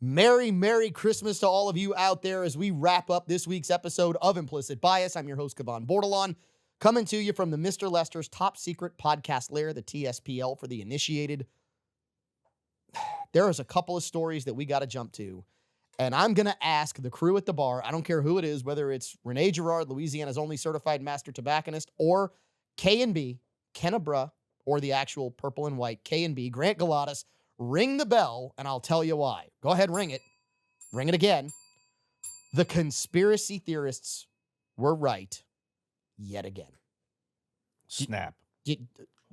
Merry, Merry Christmas to all of you out there as we wrap up this week's episode of Implicit Bias. I'm your host, Kevon Bordelon, coming to you from the Mr. Lester's top secret podcast lair, the TSPL for the initiated. There is a couple of stories that we got to jump to, and I'm going to ask the crew at the bar, I don't care who it is, whether it's Renee Girard, Louisiana's only certified master tobacconist, or K&B, Kennebra, or the actual purple and white K&B, Grant Galatas, ring the bell, and I'll tell you why. Go ahead, ring it. Ring it again. The conspiracy theorists were right yet again. Snap.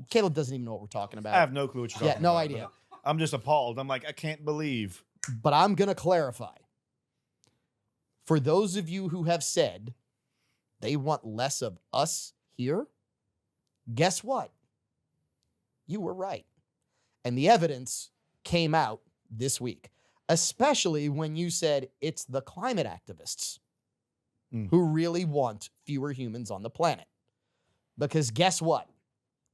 Caleb doesn't even know what we're talking about. I have no clue what you're talking about. Yeah, no idea. I'm just appalled. I'm like, I can't believe. But I'm going to clarify. For those of you who have said they want less of us here, guess what? You were right. And the evidence came out this week, especially when you said it's the climate activists who really want fewer humans on the planet. Because guess what?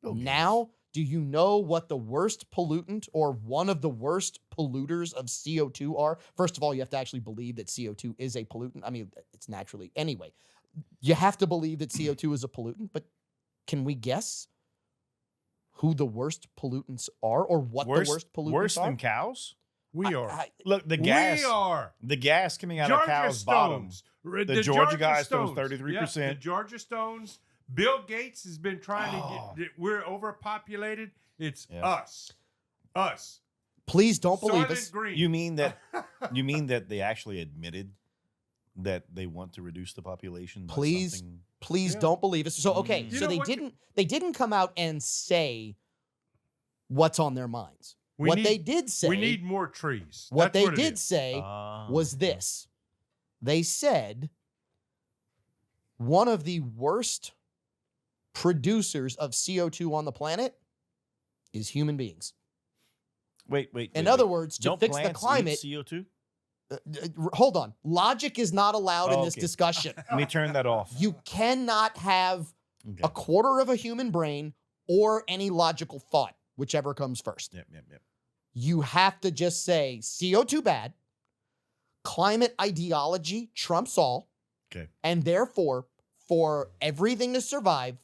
Now, do you know what the worst pollutant or one of the worst polluters of CO2 are? First of all, you have to actually believe that CO2 is a pollutant. I mean, it's naturally. Anyway, you have to believe that CO2 is a pollutant, but can we guess who the worst pollutants are or what the worst pollutants worse are? than cows? We are. Look, the gas. We are. The gas coming out Georgia of cows' Stones. bottoms. The Georgia guys throws Stones. 33%. Yeah, the Georgia Stones. Bill Gates has been trying to get. We're overpopulated. It's us. Us. Please don't believe Soylent us. Green. You mean that? You mean that they actually admitted that they want to reduce the population? By Please, something? please Yeah. don't believe us. So, okay, You so know they what? didn't come out and say what's on their minds. They did say, We need more trees. what That's they it did is. say was this. They said one of the worst producers of CO2 on the planet is human beings. Wait. In other words, to Don't fix the plants climate, eat CO2? hold on. Logic is not allowed in this Okay. discussion. Let me turn that off. You cannot have Okay. a quarter of a human brain or any logical thought, whichever comes first. Yep. You have to just say CO2 bad, climate ideology trumps all, Okay. and therefore, for everything to survive,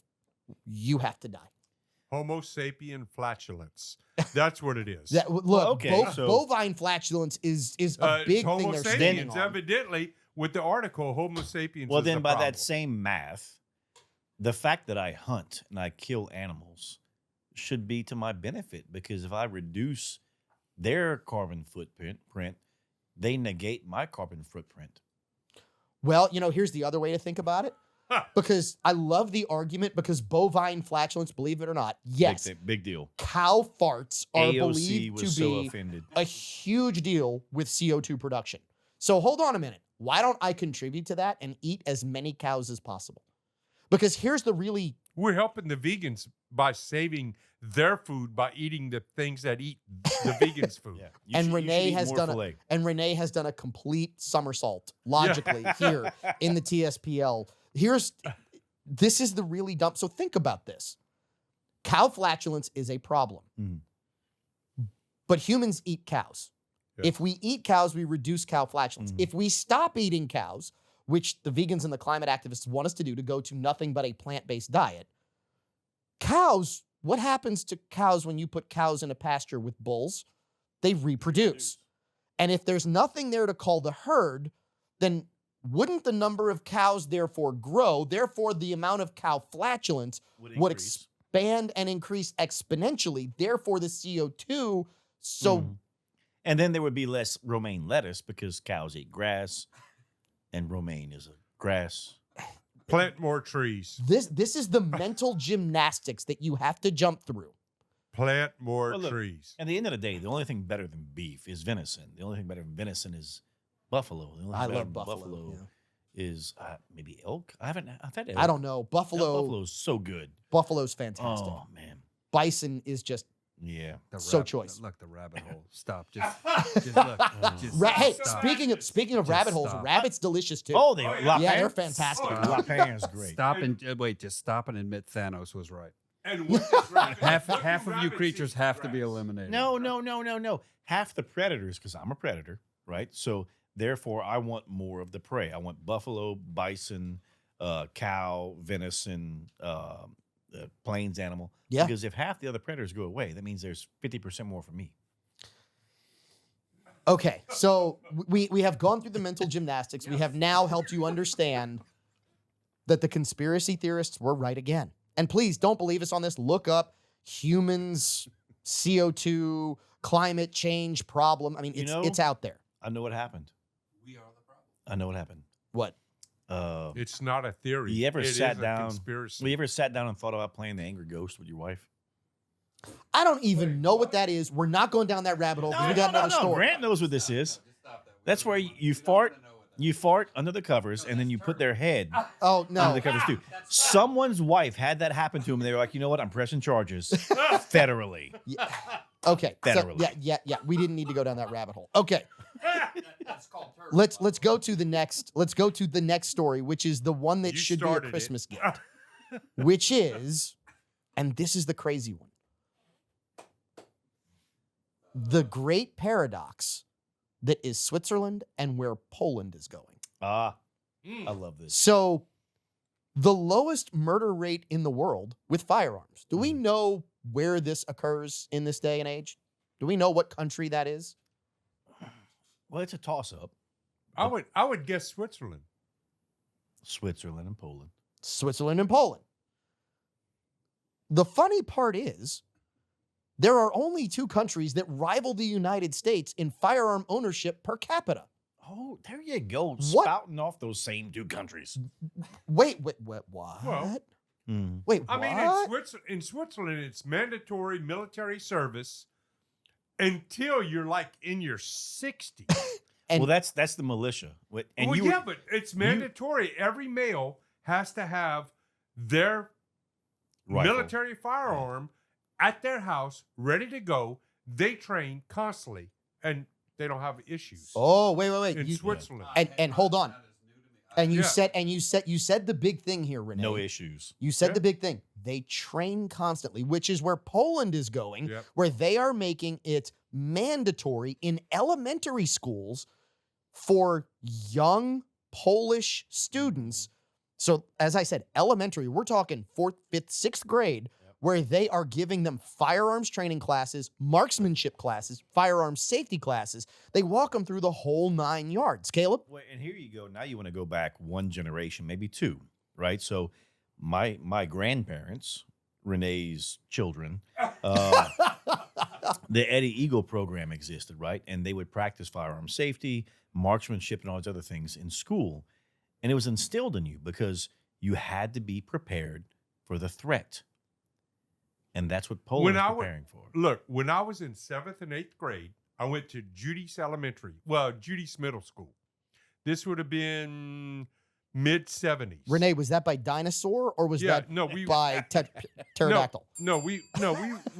you have to die. Homo sapien flatulence. That's what it is. Look, so- bovine flatulence is a big Homo thing they're sapiens, standing on. evidently, with the article, Homo sapiens Well, is then the by problem. that same math, the fact that I hunt and I kill animals should be to my benefit, because if I reduce their carbon footprint, they negate my carbon footprint. Well, here's the other way to think about it. Because I love the argument, because bovine flatulence, believe it or not, yes, Big deal. cow farts are AOC believed was to so be offended. a huge deal with CO2 production. So hold on a minute. Why don't I contribute to that and eat as many cows as possible? Because here's the really... We're helping the vegans by saving their food by eating the things that eat the vegans' food. Yeah. And Renee has done filet. Renee has done a complete somersault logically here in the TSPL. This is the really dumb. So think about this. Cow flatulence is a problem. Mhm. But humans eat cows. Yeah. If we eat cows, we reduce cow flatulence. Mhm. If we stop eating cows, which the vegans and the climate activists want us to do, to go to nothing but a plant-based diet, cows, what happens to cows when you put cows in a pasture with bulls? They reproduce. And if there's nothing there to call the herd, then wouldn't the number of cows therefore grow? Therefore, the amount of cow flatulence would expand and increase exponentially. Therefore, the CO2. So, Mhm. And then there would be less romaine lettuce because cows eat grass, and romaine is a grass. Plant more trees. this is the mental gymnastics that you have to jump through. Plant more Well, look, trees. At the end of the day, the only thing better than beef is venison. The only thing better than venison is buffalo. The only thing I better love than buffalo. Yeah. is maybe elk. I've had elk. I don't know. Buffalo's so good. Buffalo's fantastic. Oh man, Bison is just yeah. So choice. Look, the rabbit hole. Stop. Just look. Just Hey, stop. speaking of Just rabbit holes, stop. rabbit's delicious too. Oh, they Oh, yeah. La yeah, Pan? they're fantastic. La Pan's great. Stop and wait. Just stop and admit Thanos was right. And what does rabbit- Half what do of you rabbits creatures eat? have to be Grass. eliminated. No. Half the predators, because I'm a predator, right? So therefore, I want more of the prey. I want buffalo, bison, cow, venison, plains animal. Yeah. Because if half the other predators go away, that means there's 50% more for me. Okay, so we have gone through the mental gymnastics. We have now helped you understand that the conspiracy theorists were right again. And please don't believe us on this. Look up humans, CO2, climate change problem. I mean, it's out there. I know what happened. We are the problem. I know what happened. What? It's not a theory. You ever It sat is a down? conspiracy. You ever sat down and thought about playing the angry ghost with your wife? I don't even know what that is. We're not going down that rabbit hole because we got another story. Grant knows what this is. That's where you fart under the covers, and then you put their head Oh no! under the covers too. Someone's wife had that happen to him, and they were like, you know what? I'm pressing charges federally. Yeah. Okay. So, Federally. yeah. We didn't need to go down that rabbit hole. Okay. Let's go to the next story, which is the one that You should be a started it. Christmas gift. Which is, and this is the crazy one. The great paradox that is Switzerland and where Poland is going. I love this. So, the lowest murder rate in the world with firearms. Do we know where this occurs in this day and age? Do we know what country that is? Well, it's a toss-up. I would guess Switzerland. Switzerland and Poland. Switzerland and Poland. The funny part is, there are only two countries that rival the United States in firearm ownership per capita. Oh, there you go. What? Spouting off those same two countries. Wait, what? Well, Wait, I what? mean, in Switzerland, it's mandatory military service until you're like in your 60s. And- Well, that's the militia. And well, yeah, but it's mandatory. Every male has to have their Rifle. military firearm at their house, ready to go. They train constantly, and they don't have issues. Oh, wait. in You, Switzerland. and hold on. And you Yeah. said the big thing here, Renee. No issues. You said Yeah. the big thing. They train constantly, which is where Poland is going, Yep. where they are making it mandatory in elementary schools for young Polish students. So, as I said, elementary, we're talking 4th, 5th, 6th grade, where they are giving them firearms training classes, marksmanship classes, firearms safety classes. They walk them through the whole 9 yards. Caleb? Well, and here you go. Now you want to go back one generation, maybe two, right? So my grandparents, Renee's children, the Eddie Eagle program existed, right? And they would practice firearm safety, marksmanship, and all these other things in school. And it was instilled in you because you had to be prepared for the threat. And that's what Poland is preparing for. Look, when I was in 7th and 8th grade, I went to Judy's Judy's Middle School. This would have been mid-70s. Renee, was that by dinosaur or was that by pterodactyl? No, we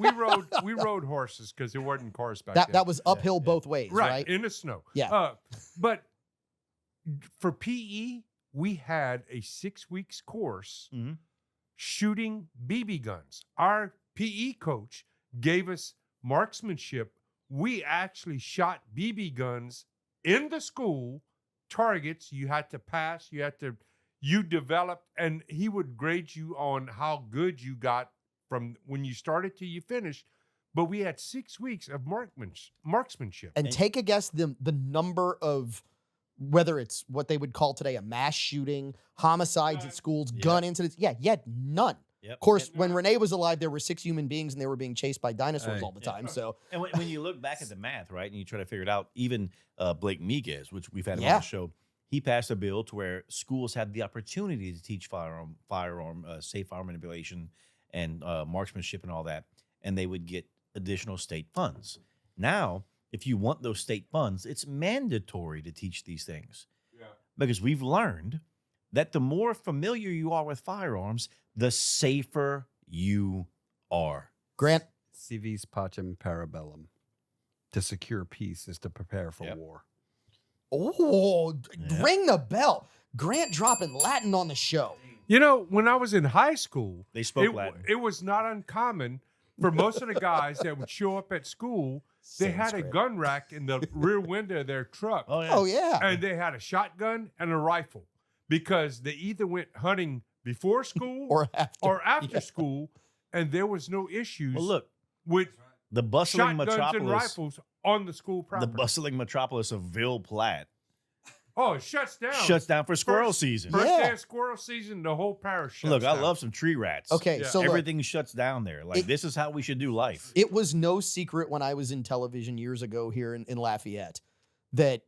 rode horses because there wasn't cars back then. That was uphill both ways, right? in the snow. Yeah. But for PE, we had a 6 weeks course Mhm. shooting BB guns. Our PE coach gave us marksmanship. We actually shot BB guns in the school targets. You had to pass. You developed, and he would grade you on how good you got from when you started till you finished. But we had 6 weeks of marksmanship. And take a guess the number of, whether it's what they would call today a mass shooting, homicides at schools, gun incidents. Yeah, none. Yep. Of course, when Renee was alive, there were 6 human beings and they were being chased by dinosaurs Hey. all the time. So And when you look back at the math, right, and you try to figure it out, even Blake Miguez, which we've had him on the show, he passed a bill to where schools had the opportunity to teach safe firearm manipulation and marksmanship and all that, and they would get additional state funds. Now, if you want those state funds, it's mandatory to teach these things. Yeah. Because we've learned that the more familiar you are with firearms, the safer you are. Grant, Civis pacem parabellum. To secure peace is to prepare for Yep. war. ring the bell. Grant dropping Latin on the show. You know, when I was in high school, They spoke Latin. It was not uncommon for most of the guys that would show up at school, they Same had a script. gun rack in the rear window of their truck. Oh yeah. Oh yeah. And they had a shotgun and a rifle because they either went hunting before school Or after. after Yeah. school, and there was no issues Well, look, with the bustling shotguns and metropolis, rifles on the school the property. bustling metropolis of Ville Platte, Oh, it shuts down. shuts down for squirrel First- season. First Yeah. day of squirrel season, the whole parish shuts Look, I down. love some tree rats. Okay, Yeah. so look, Everything shuts down there. Like It- this is how we should do life. it was no secret when I was in television years ago here in Lafayette that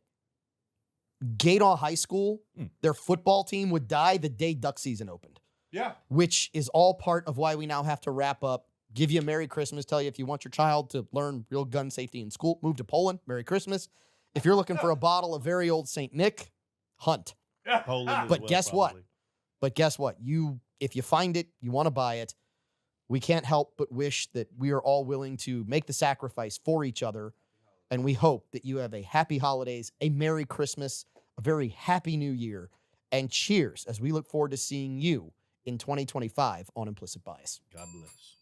Gadon High School, Hmm. their football team would die the day duck season opened, Yeah. which is all part of why we now have to wrap up. Give you a Merry Christmas. Tell you if you want your child to learn real gun safety in school, move to Poland. Merry Christmas. If you're looking for a bottle of very old St. Nick, hunt. Poland as But well, guess what? probably. But guess what? If you find it, you want to buy it. We can't help but wish that we are all willing to make the sacrifice for each other. And we hope that you have a happy holidays, a Merry Christmas, a very happy New Year, and cheers as we look forward to seeing you in 2025 on Implicit Bias. God bless.